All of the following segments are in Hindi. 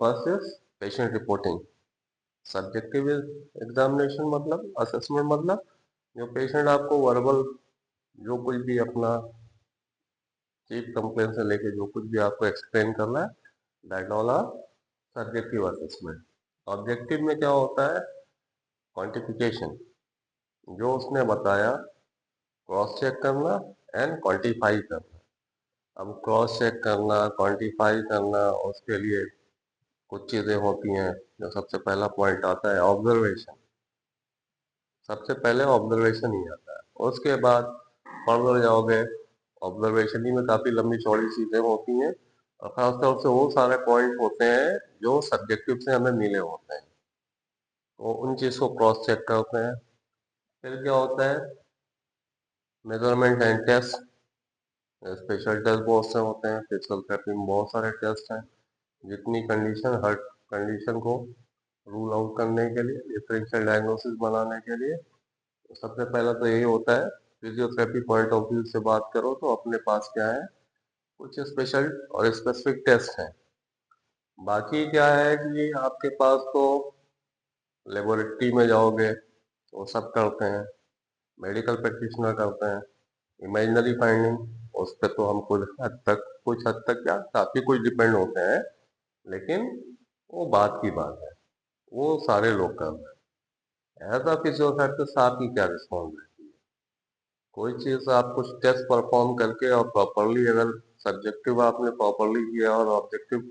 First is patient reporting. Subjective examination मतलब असेसमेंट मतलब जो पेशेंट आपको वर्बल जो कुछ भी अपना चीफ कंप्लेन से लेके जो कुछ भी आपको एक्सप्लेन करना है, that all are subjective assessment. Objective में क्या होता है? क्वांटिफिकेशन, जो उसने बताया क्रॉस चेक करना एंड क्वांटिफाई करना। अब क्रॉस चेक करना, क्वांटिफाई करना, उसके लिए कुछ चीज़ें होती हैं। जो सबसे पहला पॉइंट आता है ऑब्जर्वेशन। सबसे पहले ऑब्जर्वेशन ही आता है, उसके बाद फर्दर जाओगे, ऑब्जर्वेशन ही में काफ़ी लंबी चौड़ी चीज़ें होती हैं और खासतौर से वो सारे पॉइंट होते हैं जो सब्जेक्टिव से हमें मिले होते हैं, तो उन चीज़ को क्रॉस चेक करते हैं। फिर क्या होता है? Measurement and test. Special test बहुत से होते हैं, फिजिकल थेरेपी में बहुत सारे टेस्ट हैं। जितनी कंडीशन, हर कंडीशन को रूल आउट करने के लिए, डिफरेंशियल डायग्नोसिस बनाने के लिए सबसे पहला तो यही होता है। फिजियोथेरेपी पॉइंट ऑफ व्यू से बात करो तो अपने पास क्या है? कुछ स्पेशल और स्पेसिफिक टेस्ट हैं। बाकी क्या है कि आपके पास तो लेबोरेटरी में जाओगे वो सब करते हैं, मेडिकल प्रैक्टिशनर करते हैं। इमेजिनरी फाइंडिंग, उस पर तो हम कुछ हद तक क्या काफ़ी कुछ डिपेंड होते हैं, लेकिन वो बात की बात है, वो सारे लोग कर रहे हैं। एज अ फिजियोथेरेपिस्ट आपकी क्या रिस्पॉन्सिबिलिटी है? कोई चीज़ आप कुछ टेस्ट परफॉर्म करके और प्रॉपरली, अगर सब्जेक्टिव आपने प्रॉपरली किया और ऑब्जेक्टिव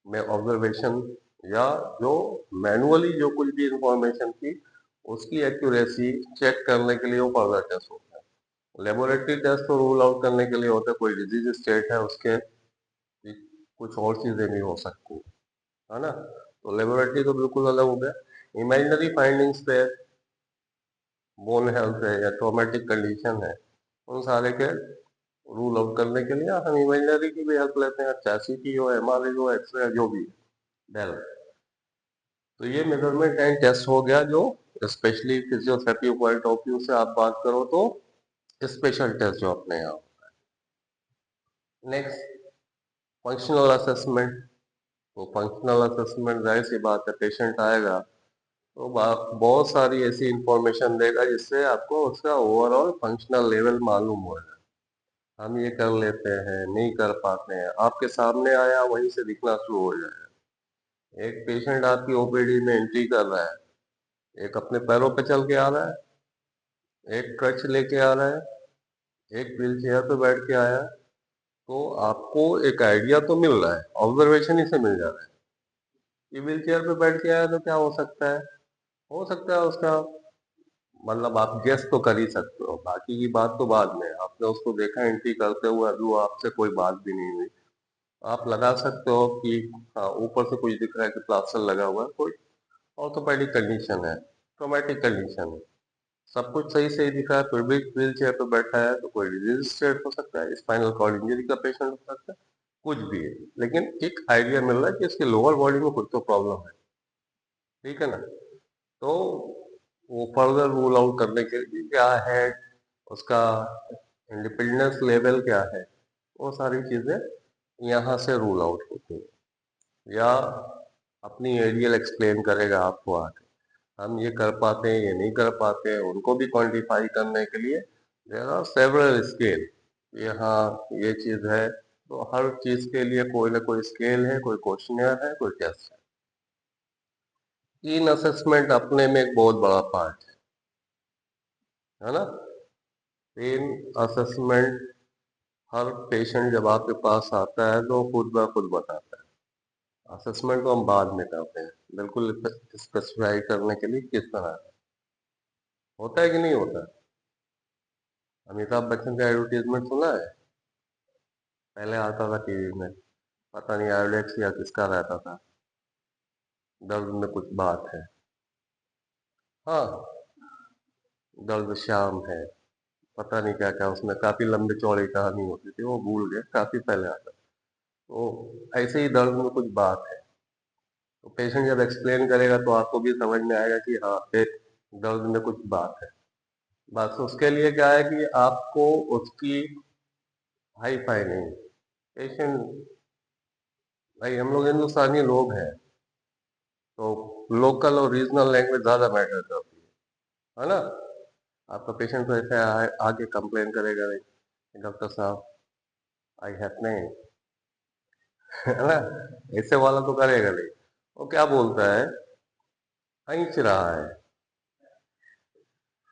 में ऑब्जर्वेशन या जो मैनुअली जो कुछ भी इंफॉर्मेशन थी उसकी एक्यूरेसी चेक करने के लिए वो फर्दर टेस्ट होता है। लेबोरेटरी टेस्ट तो रूल आउट करने के लिए होता है, कोई डिजीज स्टेट है उसके कुछ और चीज़ें भी हो सकती है ना। तो लेबोरेटरी तो बिल्कुल अलग हो गया। इमेजिनरी फाइंडिंग्स पे बोन हेल्थ है या ट्रोमेटिक कंडीशन है, उन सारे के रूल आउट करने के लिए हम इमेजिनरी की भी हेल्प लेते हैं, चाहे सीटी हो, एमआरआई हो, एक्सरे, जो भी है। तो ये मेजरमेंट एंड टेस्ट हो गया, जो specially physiotherapy point of view से आप बात करो तो स्पेशल टेस्ट जो अपने यहाँ। Next, functional assessment. तो फंक्शनल असेसमेंट जाहिर सी बात है, पेशेंट आएगा तो बहुत सारी ऐसी इंफॉर्मेशन देगा जिससे आपको उसका ओवरऑल फंक्शनल लेवल मालूम हो जाए। हम ये कर लेते हैं, नहीं कर पाते हैं, आपके सामने आया वहीं से दिखना शुरू हो जाएगा। एक पेशेंट आपकी ओपीडी में एंट्री कर रहा है, एक अपने पैरों पे चल के आ रहा है, एक क्रच लेके आ रहा है, एक व्हील चेयर पे बैठ के आया, तो आपको एक आइडिया तो मिल रहा है, ऑब्जर्वेशन ही से मिल जा रहा है कि व्हील चेयर पे बैठ के आया तो क्या हो सकता है। हो सकता है उसका मतलब आप गेस तो कर ही सकते हो, बाकी की बात तो बाद में। आपने उसको देखा एंट्री करते हुए, अभी वो आपसे कोई बात भी नहीं हुई। आप लगा सकते हो कि हाँ, ऊपर से कुछ दिख रहा है कि प्लास्टर लगा हुआ है, कोई ऑर्थोपेडिक कंडीशन है, ट्रोमेटिक कंडीशन है, सब कुछ सही सही दिख रहा है, फिर भी व्हील चेयर पे बैठा है, तो कोई डिजीज स्टेट हो सकता है, स्पाइनल कॉर्ड इंजरी का पेशेंट हो सकता है, कुछ भी है। लेकिन एक आइडिया मिल रहा है कि इसके लोअर बॉडी में कुछ तो प्रॉब्लम है, ठीक है ना। तो वो फर्दर रूल आउट करने के लिए क्या है, उसका इंडिपेंडेंस लेवल क्या है, वो सारी चीजें यहाँ से रूल आउट होती हैं। या अपनी एरियल एक्सप्लेन करेगा आपको आके, हम ये कर पाते हैं, ये नहीं कर पाते हैं, उनको भी क्वांटिफाई करने के लिए देयर आर सेवरल स्केल। यहाँ ये चीज है, तो हर चीज के लिए कोई ना कोई स्केल है, कोई क्वेश्चनियर है, कोई टेस्ट है। इन असेसमेंट अपने में एक बहुत बड़ा पार्ट है ना। इन असेसमेंट, हर पेशेंट जब आपके पास आता है तो खुद ब खुद बताता है। असेसमेंट तो हम बाद में करते हैं, बिल्कुल स्पेसिफाई करने के लिए किस तरह है। होता है कि नहीं होता है? अमिताभ बच्चन का एडवर्टीजमेंट सुना है? पहले आता था टीवी में, पता नहीं आयोडेक्स या किसका रहता था, दर्द में कुछ बात है। हाँ, दर्द शाम है, पता नहीं क्या क्या, उसमें काफी लंबी चौड़ी कहानी होती थी, वो भूल गए, काफी पहले आता था। तो ऐसे ही दर्द में कुछ बात है, तो पेशेंट जब एक्सप्लेन करेगा तो आपको भी समझ में आएगा कि हाँ, दर्द में कुछ बात है। बस उसके लिए क्या है कि आपको उसकी हाई फाई नहीं, पेशेंट, भाई हम लोग हिंदुस्तानी लोग हैं, तो लोकल और रीजनल लैंग्वेज ज़्यादा मैटर करती है ना। आपका पेशेंट तो ऐसे आके कंप्लेन करेगा नहीं, डॉक्टर साहब आई हैव नहीं, है ना, ऐसे वाला तो करेगा नहीं। वो क्या बोलता है, खींच रहा है,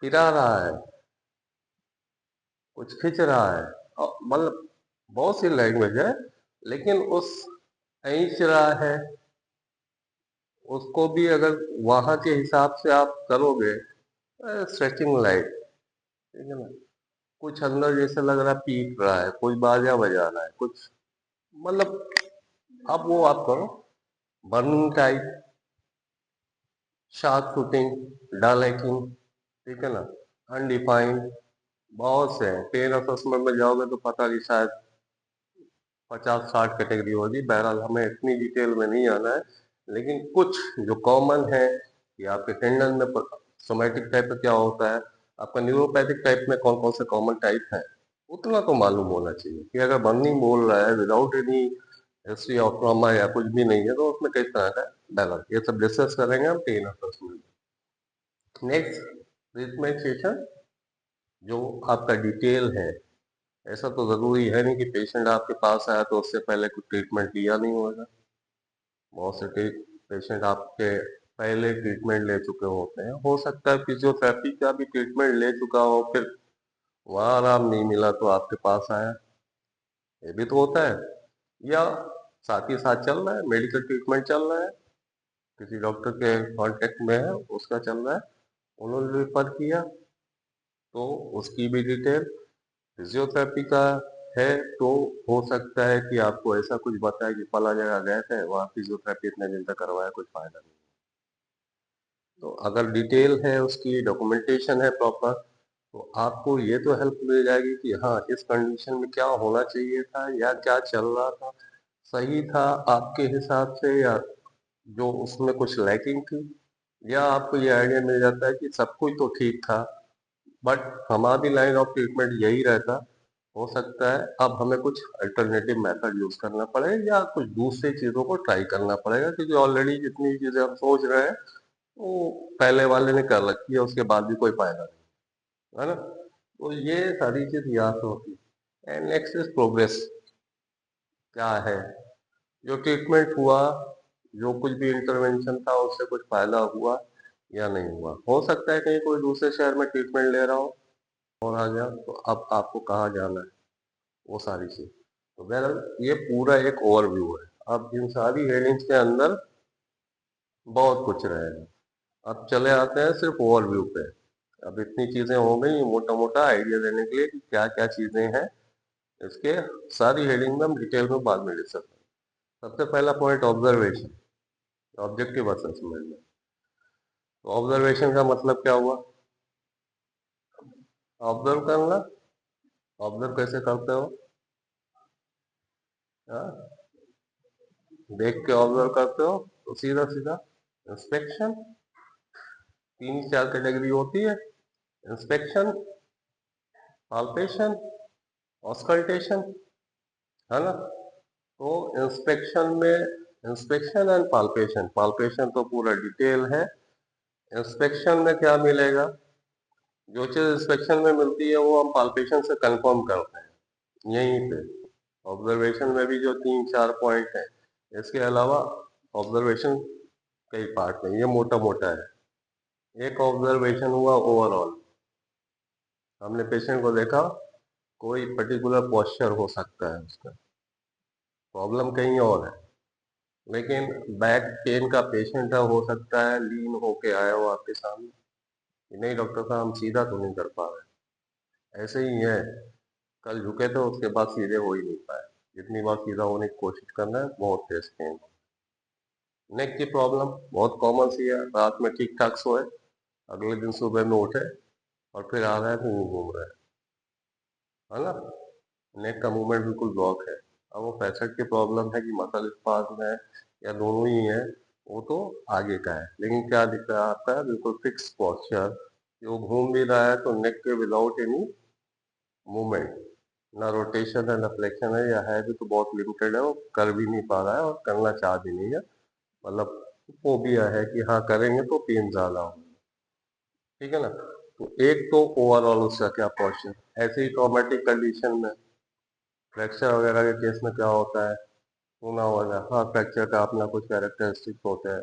पिरा रहा है, कुछ खींच रहा है, मतलब बहुत सी लैंग्वेज है, लेकिन उस खींच रहा है उसको भी अगर वहां के हिसाब से आप करोगे, स्ट्रेचिंग लाइट, ठीक है ना, कुछ अंदर जैसे लग रहा है पीट रहा है, कोई बाजा बजा रहा है कुछ, मतलब अब वो आप करो, बर्निंग टाइप, शार्प शूटिंग, डल हैकिंग, ठीक है ना, अनडिफाइंड, बहुत से हैं। पेन असेसमेंट में जाओगे तो पता नहीं, शायद 50-60 कैटेगरी होगी। बहरहाल हमें इतनी डिटेल में नहीं आना है, लेकिन कुछ जो कॉमन है कि आपके टेंडन में सोमैटिक टाइप में क्या होता है, आपका न्यूरोपैथिक टाइप में कौन कौन से कॉमन टाइप है, उतना तो मालूम होना चाहिए कि अगर बर्निंग बोल रहा है without any history of trauma या कुछ भी नहीं है, तो उसमें किस तरह का डायलॉग, ये सब डिस्कस करेंगे हम pain assessment. Next, treatment session जो आपका डिटेल है। ऐसा तो जरूरी है नहीं कि पेशेंट आपके पास आया तो उससे पहले कुछ ट्रीटमेंट लिया नहीं होगा। बहुत से पेशेंट आपके पहले ट्रीटमेंट ले चुके होते हैं, हो सकता है फिजियोथेरेपी का भी ट्रीटमेंट ले चुका हो, फिर वहाँ आराम नहीं मिला तो आपके पास आया, ये भी तो होता है। या साथ ही साथ चल रहा है, मेडिकल ट्रीटमेंट चल रहा है, किसी डॉक्टर के कांटेक्ट में है, उसका चल रहा है, उन्होंने रिफर किया तो उसकी भी डिटेल। फिजियोथेरेपी का है तो हो सकता है कि आपको ऐसा कुछ बताए कि फला जगह गए थे, वहाँ फिजियोथेरेपी इतने दिन तक करवाया, कुछ फायदा नहीं। तो अगर डिटेल है, उसकी डॉक्यूमेंटेशन है प्रॉपर, तो आपको ये तो हेल्प मिल जाएगी कि हाँ इस कंडीशन में क्या होना चाहिए था या क्या चल रहा था, सही था आपके हिसाब से या जो उसमें कुछ लैकिंग थी, या आपको ये आइडिया मिल जाता है कि सब कुछ तो ठीक था, बट हमारी लाइन ऑफ ट्रीटमेंट यही रहता, हो सकता है अब हमें कुछ अल्टरनेटिव मेथड यूज करना पड़े या कुछ दूसरी चीजों को ट्राई करना पड़ेगा, क्योंकि ऑलरेडी जितनी चीजें हम सोच रहे हैं वो पहले वाले ने कर रखी है, उसके बाद भी कोई फायदा नहीं, है ना। तो ये सारी चीज याद होती है। एंड नेक्स्ट इज प्रोग्रेस, क्या है जो ट्रीटमेंट हुआ, जो कुछ भी इंटरवेंशन था उससे कुछ फायदा हुआ या नहीं हुआ। हो सकता है कहीं कोई दूसरे शहर में ट्रीटमेंट ले रहा हो और आ गया, तो अब आपको कहाँ जाना है, वो सारी चीज। तो बहरहाल ये पूरा एक ओवरव्यू है। अब इन सारी हेडिंग्स के अंदर बहुत कुछ रहेगा। अब चले आते हैं सिर्फ ओवरव्यू पे। अब इतनी चीजें हो गई मोटा मोटा आइडिया देने के लिए कि क्या क्या चीजें हैं, इसके सारी हेडिंग में हम डिटेल में बाद में डिस्कस करेंगे। सबसे पहला पॉइंट, ऑब्जर्वेशन, ऑब्जेक्टिव असेसमेंट में। तो ऑब्जर्वेशन का मतलब क्या हुआ, ऑब्जर्व करना। ऑब्जर्व कैसे करते हो, हाँ? देख के ऑब्जर्व करते हो तो सीधा सीधा इंस्पेक्शन, तीन चार कैटेगरी होती है, इंस्पेक्शन, पाल्पेशन, ऑस्कल्टेशन, है ना। तो इंस्पेक्शन में इंस्पेक्शन एंड पाल्पेशन, पाल्पेशन तो पूरा डिटेल है। इंस्पेक्शन में क्या मिलेगा, जो चीज इंस्पेक्शन में मिलती है वो हम पाल्पेशन से कंफर्म करते हैं यहीं पे। ऑब्जर्वेशन में भी जो तीन चार पॉइंट है, इसके अलावा ऑब्जर्वेशन कई पार्ट में, ये मोटा मोटा है। एक ऑब्जर्वेशन हुआ ओवरऑल, हमने पेशेंट को देखा, कोई पर्टिकुलर पोस्चर हो सकता है उसका, प्रॉब्लम कहीं और है, लेकिन बैक पेन का पेशेंट है, हो सकता है लीन होके आया हो आपके सामने कि नहीं डॉक्टर साहब हम सीधा तो नहीं कर पा रहे, ऐसे ही है, कल झुके थे उसके बाद सीधे हो ही नहीं पाए, जितनी बार सीधा होने की कोशिश करना है बहुत तेज पेन। नेक की प्रॉब्लम बहुत कॉमन सी है, रात में ठीक ठाक सोए, अगले दिन सुबह में उठे और फिर आ रहा है तो घूम रहा है ना, नेक का मूवमेंट बिल्कुल ब्लॉक है। अब वो फैसेट की प्रॉब्लम है कि मसल स्पाज्म है या दोनों ही है, वो तो आगे का है, लेकिन क्या दिख रहा है आपका बिल्कुल फिक्स पोस्चर, वो घूम भी रहा है तो नेक के विदाउट एनी मूवमेंट, ना रोटेशन है ना फ्लेक्शन है, या है भी तो बहुत लिमिटेड है, वो कर भी नहीं पा रहा है और करना चाह भी नहीं है, मतलब फोबिया है कि हाँ करेंगे तो पेन ज्यादा होगा, ठीक है ना। तो एक तो ओवरऑल उसका क्या पोस्चर, ऐसे ही ट्रॉमेटिक कंडीशन में फ्रैक्चर वगैरह के केस में क्या होता है, सुना होगा, हाँ फ्रैक्चर का अपना कुछ कैरेक्टरिस्टिक होता है,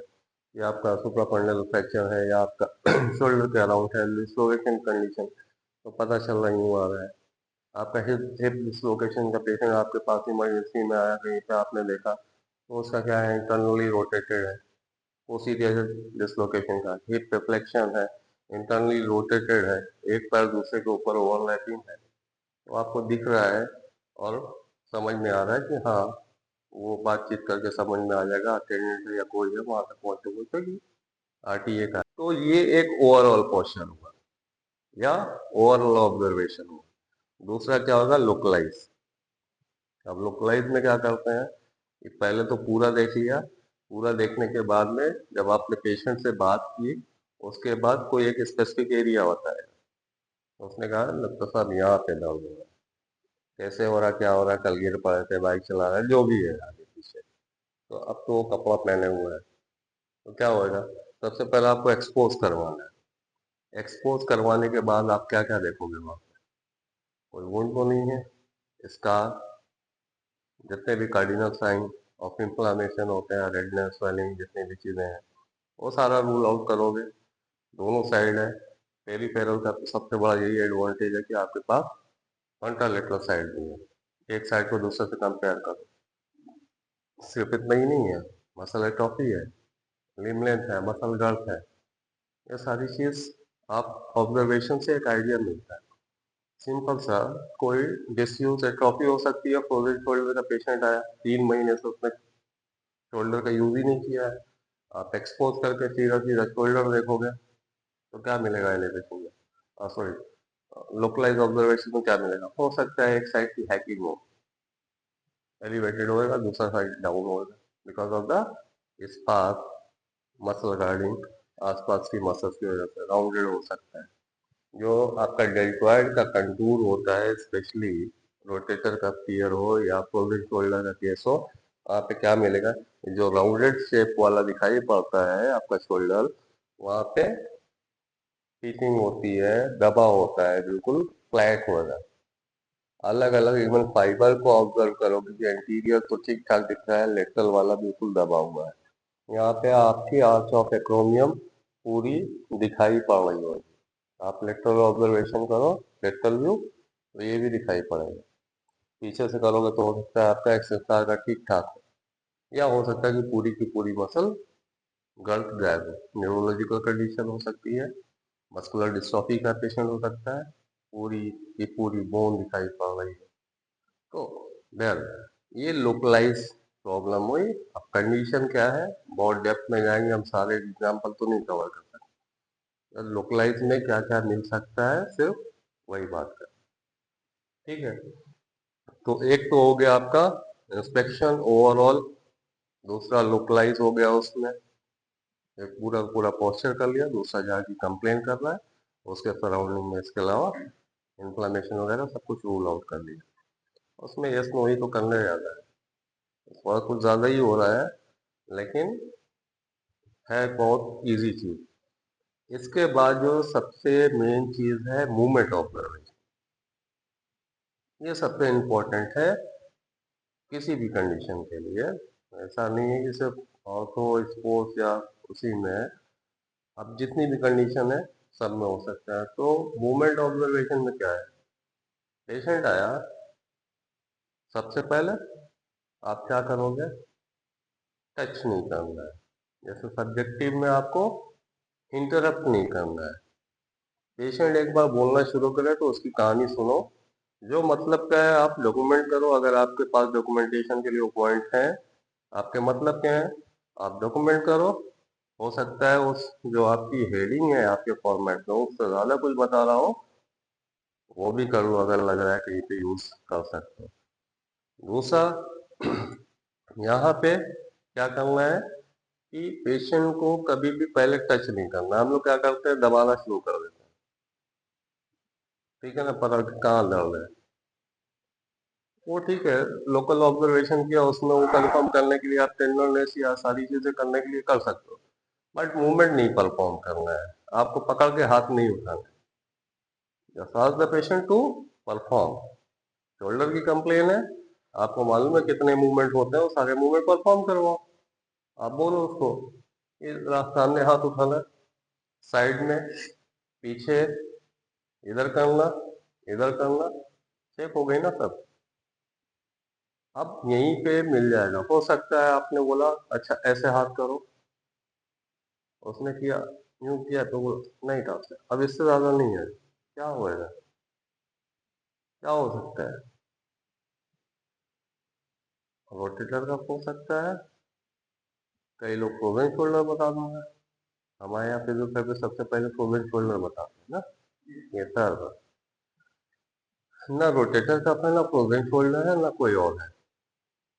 या आपका सुप्राकॉन्डियल फ्रैक्चर है, या आपका शोल्डर के अराउंड है डिसलोकेशन कंडीशन, तो पता चल रहा यूँ आ रहा है। आपका हिप हिप डिसलोकेशन का पेशेंट आपके पास इमरजेंसी में आया, कहीं पे आपने देखा, तो उसका क्या है, इंटरनली रोटेटेड है, पोस्टीरियर डिसलोकेशन का हिप रिफ्लेक्शन है, इंटरनली रोटेटेड है, एक पैर दूसरे के ऊपर ओवरलैपिंग है, तो आपको दिख रहा है और समझ में आ रहा है कि हाँ वो बातचीत करके समझ में आ जाएगा, अटेंडेंट या कोई है वहां तक पहुंचे पहुंचे कि आरटीए का, तो ये एक ओवरऑल क्वेश्चन हुआ या ओवरऑल ऑब्जर्वेशन हुआ। दूसरा क्या होगा, लोकलाइज। अब लोकलाइज में क्या करते हैं कि पहले तो पूरा देख लिया, पूरा देखने के बाद में जब आपने पेशेंट से बात की, उसके बाद कोई एक स्पेसिफिक एरिया होता है, तो उसने कहा लगता साहब यहाँ पे दर्द हो रहा है, कैसे हो रहा, क्या हो रहा है, कल गिर पड़े थे, बाइक चला रहा है, जो भी है आगे पीछे, तो अब तो वो कपड़ा पहने हुए है, तो क्या होगा, सबसे पहले आपको एक्सपोज करवाना है। एक्सपोज करवाने के बाद आप क्या क्या देखोगे वहां पे, कोई वुंड तो नहीं है, स्कार, जितने भी कार्डिनल साइन ऑफ इंफ्लामेशन होते हैं, रेडनेस, स्वेलिंग, जितनी भी चीजें हैं, वो सारा रूल आउट करोगे। दोनों साइड है, पेरीफेरल का तो सबसे बड़ा यही एडवांटेज है कि आपके पास फ्रंटल साइड भी है, एक साइड को दूसरे से कंपेयर करो। सिर्फ इतना ही नहीं है, मसल एट्रोफी है, लिम्ब लेंथ है, मसल गर्थ है, ये सारी चीज आप ऑब्जर्वेशन से एक आइडिया मिलता है। सिंपल सा, कोई डिसयूज एट्रोफी हो सकती है, फ्रोजन शोल्डर का पेशेंट आया, 3 महीने से उसने शोल्डर का यूज ही नहीं किया है, आप एक्सपोज करके सीधा सीधा शोल्डर देखोगे तो क्या मिलेगा एलिवेशन में, सॉरी लोकलाइज ऑब्जर्वेशन में क्या मिलेगा, हो सकता है एक साइड की हैकिंग हो, एलिवेटेड होएगा, दूसरा साइड डाउन होएगा, because of the spark muscle guarding, आसपास की मसल्स की वजह से राउंडेड हो सकता है। जो आपका डेल्टॉइड का कंटूर होता है, स्पेशली रोटेटर का पियर हो या फ्रोजन शोल्डर का केस हो, वहाँ पे क्या मिलेगा, जो राउंडेड शेप वाला दिखाई पड़ता है आपका शोल्डर, वहाँ पे हीटिंग होती है, दबा होता है, बिल्कुल फ्लैट हो जाता है। अलग अलग इवन फाइबर को ऑब्जर्व करोगे कि एंटीरियर तो ठीक ठाक दिख रहा है, लेटरल वाला बिल्कुल दबा हुआ है, यहाँ पे आपकी आर्च ऑफ एक्रोमियम पूरी दिखाई पड़ रही होगी। आप लेटरल ऑब्जर्वेशन करो, लेटरल व्यू, तो ये भी दिखाई पड़ेगा। पीछे से करोगे तो हो सकता है आपका एक्सएसआर का ठीक ठाक हो, या हो सकता है कि पूरी की पूरी मसल गर्द गायब हो, न्यूरोलॉजिकल कंडीशन हो सकती है, मस्कुलर डिस्ट्रॉफी का पेशेंट हो सकता है, पूरी की पूरी बोन दिखाई पड़ रही है, तो देयर ये लोकलाइज प्रॉब्लम हुई। अब कंडीशन क्या है, बहुत डेप्थ में जाएंगे हम, सारे एग्जाम्पल तो नहीं कवर कर सकते, लोकलाइज में क्या क्या मिल सकता है सिर्फ वही बात कर, ठीक है। तो एक तो हो गया आपका इंस्पेक्शन ओवरऑल, दूसरा लोकलाइज हो गया, उसमें एक पूरा पूरा पोस्चर कर लिया, दूसरा जाके कंप्लेन कर रहा है, उसके सराउंडिंग में इसके अलावा इन्फ्लामेशन वगैरह सब कुछ रूल आउट कर लिया, उसमें यस नो ही तो करने ज्यादा है, थोड़ा कुछ ज्यादा ही हो रहा है, लेकिन है बहुत इजी चीज। इसके बाद जो सबसे मेन चीज है मूवमेंट ऑब्जर्वेशन, ये सबसे इम्पोर्टेंट है किसी भी कंडीशन के लिए। ऐसा नहीं है कि सिर्फ ऑर्थो स्पोर्ट्स या उसी में है, अब जितनी भी कंडीशन है सब में हो सकता है। तो मूवमेंट ऑब्जर्वेशन में क्या है, पेशेंट आया, सबसे पहले आप क्या करोगे, टच नहीं करना है, जैसे सब्जेक्टिव में आपको इंटरप्ट नहीं करना है। पेशेंट एक बार बोलना शुरू करे तो उसकी कहानी सुनो, जो मतलब क्या है आप डॉक्यूमेंट करो, अगर आपके पास डॉक्यूमेंटेशन के लिए पॉइंट है, आपके मतलब क्या है आप डॉक्यूमेंट करो। हो सकता है उस जो आपकी हेडिंग है आपके फॉर्मेट में उससे ज्यादा कुछ बता रहा हो, वो भी कर लो अगर लग रहा है कहीं पे यूज कर सकते हो। दूसरा, यहाँ पे क्या करना है कि पेशेंट को कभी भी पहले टच नहीं करना, हम लोग क्या करते हैं दबाना शुरू कर देते हैं, ठीक है ना, पता कहाँ दर्द है, वो ठीक है, लोकल ऑब्जर्वेशन किया उसमें वो कंफर्म करने के लिए आप टेंडरनेस या सारी चीजें करने के लिए कर सकते हो, बट मूवमेंट नहीं परफॉर्म करना है, आपको पकड़ के हाथ नहीं उठाना है। Just ask the patient to perform. Shoulder की कंप्लेन है, आपको मालूम है कितने मूवमेंट होते हैं, वो सारे मूवमेंट परफॉर्म करवाओ। आप बोलो उसको सामने हाथ उठाना, साइड में, पीछे, इधर करना, इधर करना, चेक हो गई ना सब। अब यहीं पे मिल जाएगा। हो सकता है आपने बोला अच्छा ऐसे हाथ करो, उसने किया, यूं किया तो वो नहीं था। अब इससे ज्यादा नहीं है, क्या होएगा, क्या हो सकता है? रोटेटर का हो सकता है, कई लोग फ्रोजन शोल्डर बता दूंगा। हमारे यहाँ फिजियोथेरेपी सबसे पहले फ्रोजन शोल्डर बताते हैं ना, ये सर। ना रोटेटर का अपना, ना फ्रोजन शोल्डर है, ना कोई और है।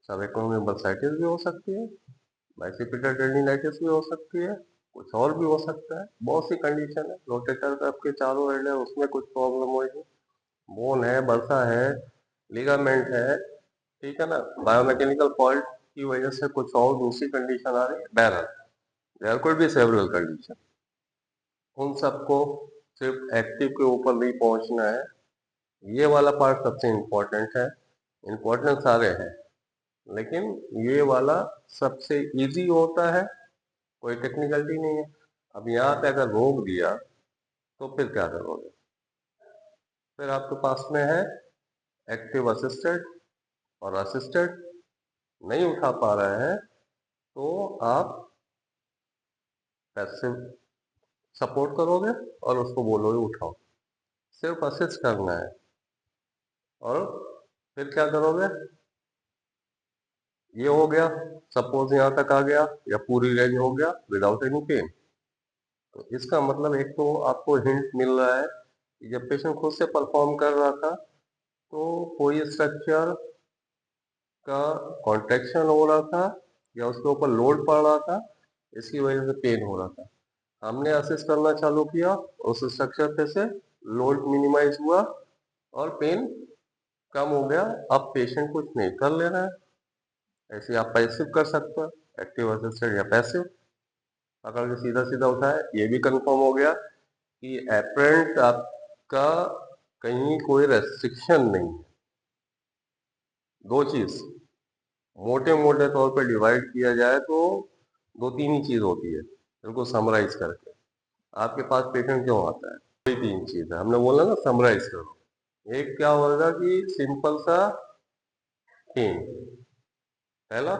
सबएक्रोमियल बर्साइटिस भी हो सकती है, बाइसेप्टिक टेंडिनाइटिस भी हो सकती है, कुछ और भी हो सकता है, बहुत सी कंडीशन है। रोटेटर का आपके चारों एंड है, उसमें कुछ प्रॉब्लम होगी, बोन है, बर्सा है, लिगामेंट है, ठीक है ना, बायोमैकेनिकल फॉल्ट की वजह से कुछ और दूसरी कंडीशन आ रही है, बहरहाल there could be several condition. उन सबको सिर्फ एक्टिव के ऊपर नहीं पहुंचना है, ये वाला पार्ट सबसे इम्पोर्टेंट है। इम्पोर्टेंट सारे हैं, लेकिन ये वाला सबसे इजी होता है, कोई टेक्निकलिटी नहीं है। अब यहाँ पे अगर रोक दिया तो फिर क्या करोगे? फिर आपके पास में है एक्टिव असिस्टेड, और असिस्टेड नहीं उठा पा रहे हैं तो आप पैसिव सपोर्ट करोगे और उसको बोलोगे उठाओ, सिर्फ असिस्ट करना है। और फिर क्या करोगे? ये हो गया, सपोज यहाँ तक आ गया या पूरी रेंज हो गया विदाउट एनी पेन, तो इसका मतलब एक तो आपको हिंट मिल रहा है कि जब पेशेंट खुद से परफॉर्म कर रहा था तो कोई स्ट्रक्चर का कॉन्ट्रेक्शन हो रहा था या उसके ऊपर लोड पड़ रहा था, इसकी वजह से पेन हो रहा था। हमने असिस्ट करना चालू किया, उस स्ट्रक्चर पे से लोड मिनिमाइज हुआ और पेन कम हो गया। अब पेशेंट कुछ नहीं कर ले रहा है, ऐसे आप पैसिव कर सकते हो, एक्टिव असिस्टेड या पैसिव। पकड़ के सीधा सीधा उठाए, ये भी कंफर्म हो गया कि एपरेंट आपका कहीं कोई रेस्ट्रिक्शन नहीं है। दो चीज मोटे मोटे तौर पे डिवाइड किया जाए तो दो तीन ही चीज होती है, बिल्कुल समराइज करके। आपके पास पेशेंट क्यों आता है? वही तीन चीज है, हमने बोला ना समराइज करो। एक क्या होगा कि सिंपल सा पेन, पहला।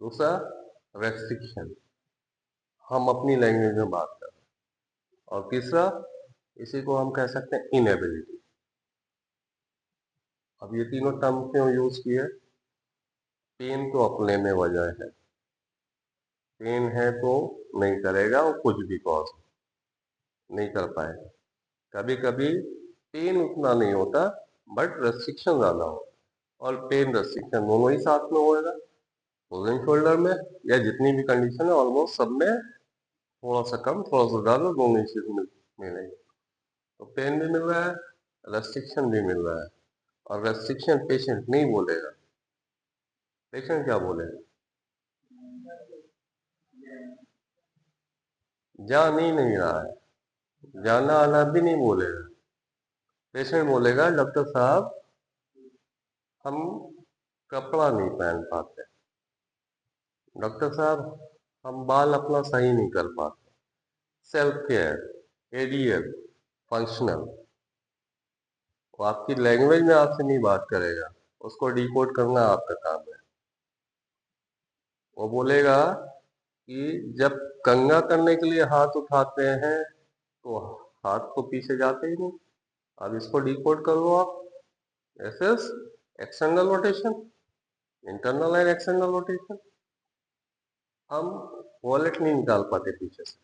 दूसरा रेस्ट्रिक्शन, हम अपनी लैंग्वेज में बात कर रहे हैं। और तीसरा, इसी को हम कह सकते हैं इनएबिलिटी। अब ये तीनों टर्म क्यों यूज किए? पेन तो अपने में वजह है, पेन है तो नहीं करेगा वो कुछ भी कॉज, नहीं कर पाएगा। कभी कभी पेन उतना नहीं होता बट रेस्ट्रिक्शन ज्यादा हो, और पेन रेस्ट्रिक्शन दोनों ही साथ में होएगा। फ्रोजन शोल्डर में या जितनी भी कंडीशन है ऑलमोस्ट सब में थोड़ा सा कम थोड़ा सा ज्यादा दोनों ही चीज मिलेंगे। तो पेन भी मिल रहा है, रेस्ट्रिक्शन भी मिल रहा है। और रेस्ट्रिक्शन पेशेंट नहीं बोलेगा, पेशेंट क्या बोलेगा? जा नहीं रहा है, जाना आना भी नहीं बोलेगा। पेशेंट बोलेगा डॉक्टर साहब हम कपड़ा नहीं पहन पाते, डॉक्टर साहब हम बाल अपना सही नहीं कर पाते। Self care, ADF, functional. वो आपकी लैंग्वेज में आपसे नहीं बात करेगा, उसको डिकोड करना आपका काम है। वो बोलेगा कि जब कंघा करने के लिए हाथ उठाते हैं तो हाथ तो पीछे जाते ही नहीं। अब इसको डिकोड करो आप, this is external rotation, internal and external rotation. हम वॉलेट नहीं निकाल पाते पीछे से,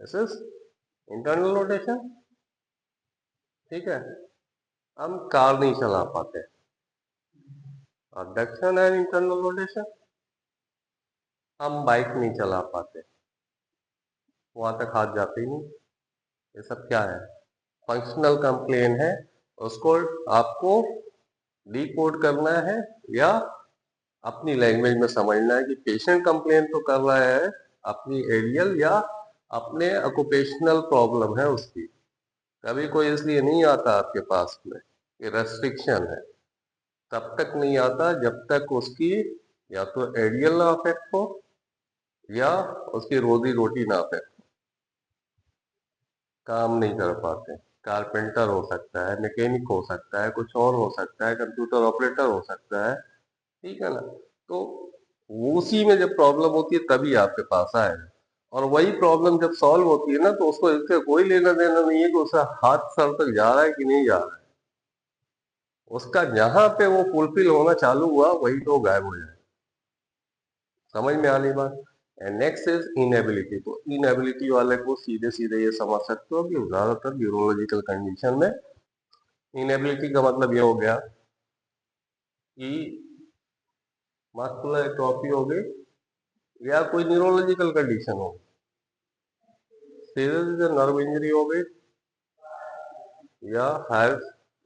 दिस इज इंटरनल रोटेशन, ठीक है। हम कार नहीं चला पाते, abduction एंड इंटरनल रोटेशन। हम बाइक नहीं चला पाते, वहां तक हाथ जाते ही नहीं। ये सब क्या है? फंक्शनल कंप्लेन है, उसको आपको डिकोड करना है या अपनी लैंग्वेज में समझना है कि पेशेंट कंप्लेन तो कर रहा है अपनी एरियल या अपने ऑक्यूपेशनल प्रॉब्लम है उसकी। कभी कोई इसलिए नहीं आता आपके पास में कि रेस्ट्रिक्शन है, तब तक नहीं आता जब तक उसकी या तो एरियल ना अफेक्ट हो या उसकी रोजी रोटी ना अफेक्ट, काम नहीं कर पाते। कारपेंटर हो सकता है, मैकेनिक हो सकता है, कुछ और हो सकता है, कंप्यूटर ऑपरेटर हो सकता है, ठीक है ना। तो उसी में जब प्रॉब्लम होती है तभी आपके पास आएगा, और वही प्रॉब्लम जब सॉल्व होती है ना तो उसको इससे कोई लेना देना नहीं है कि उसका हाथ सर तक जा रहा है कि नहीं जा रहा है। उसका जहां पे वो फुलफिल होना चालू हुआ वही तो गायब हो जाए। समझ में आने बात। And next is inability. तो इनएबिलिटी वाले को सीधे सीधे ये समझ सकते हो कि ज्यादातर न्यूरोलॉजिकल कंडीशन में इनएबिलिटी का मतलब ये हो गया कि मस्कुलर एट्रोफी हो गई या कोई न्यूरोलॉजिकल कंडीशन हो, सीधे सीधे नर्व इंजरी हो गई या हायर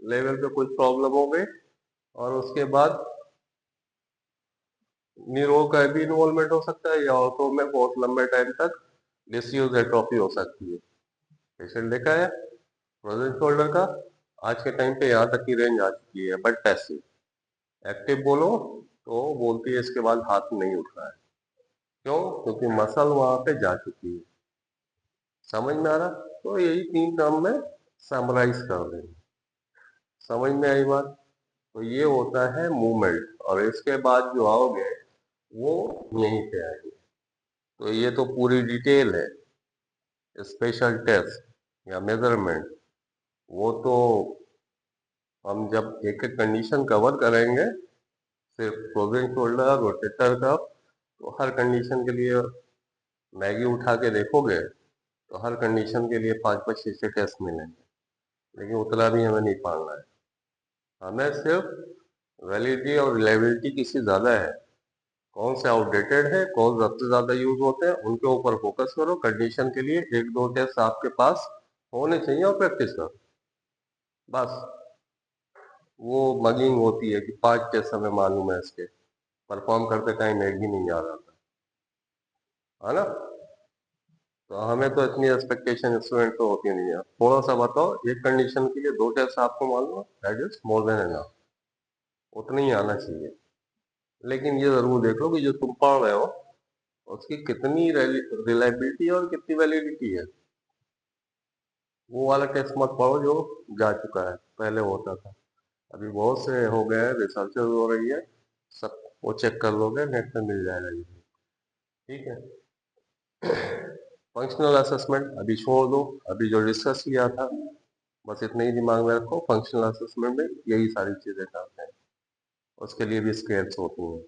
लेवल पे कुछ प्रॉब्लम हो गई, और उसके बाद न्यूरो का भी इन्वॉल्वमेंट हो सकता है, या ऑर्थो में बहुत लंबे टाइम तक डिसयूज एट्रोफी हो सकती है। पेशेंट देखा है फ्रोजन शोल्डर का, आज के टाइम पे यहाँ तक की रेंज आ चुकी है, बट पैसिव। एक्टिव बोलो तो बोलती है इसके बाद हाथ नहीं उठ रहा है। क्यों? क्योंकि मसल वहां पे जा चुकी है। समझ में आ रहा? तो यही 3 टर्म में समराइज कर देंगे। समझ में आई बात? तो ये होता है मूवमेंट, और इसके बाद जो आओगे वो यहीं पे आएंगे। तो ये तो पूरी डिटेल है। स्पेशल टेस्ट या मेजरमेंट वो तो हम जब एक एक कंडीशन कवर करेंगे, सिर्फ फ्रोजन शोल्डर रोटेटर कफ, तो हर कंडीशन के लिए मैगी उठा के देखोगे तो हर कंडीशन के लिए 5-5 6 टेस्ट मिलेंगे। लेकिन उतना भी हमें नहीं पालना है। हमें सिर्फ वैलिडिटी और रिलायबिलिटी किसकी ज्यादा है, कौन से आउटडेटेड है, कौन सबसे ज्यादा यूज होते हैं, उनके ऊपर फोकस करो। कंडीशन के लिए 1-2 टेस्ट आपके पास होने चाहिए और प्रैक्टिस करो बस। वो मगिंग होती है कि 5 टेस्ट हमें मालूम है, इसके परफॉर्म करते टाइम एक भी नहीं आ रहा था, है ना। तो हमें तो इतनी एक्सपेक्टेशन स्टूडेंट तो होती नहीं है। थोड़ा सा बताओ, एक कंडीशन के लिए 2 टेस्ट आपको मालूम है, that is more than enough, उतना ही आना चाहिए। लेकिन ये जरूर देख लो कि जो तुम पढ़ रहे हो उसकी कितनी रिलायबिलिटी और कितनी वैलिडिटी है। वो वाला टेस्ट मत पढ़ो जो जा चुका है, पहले होता था। अभी बहुत से हो गए हैं, रिसर्चेज हो रही है, सब वो चेक कर लोगे, नेट पे मिल जाएगा ये। ठीक है। फंक्शनल असेसमेंट अभी छोड़ दो, अभी जो डिस्कस किया था बस इतना ही दिमाग में रखो। फंक्शनल असेसमेंट में यही सारी चीजें करते हैं, उसके लिए भी स्केल्स होती हैं।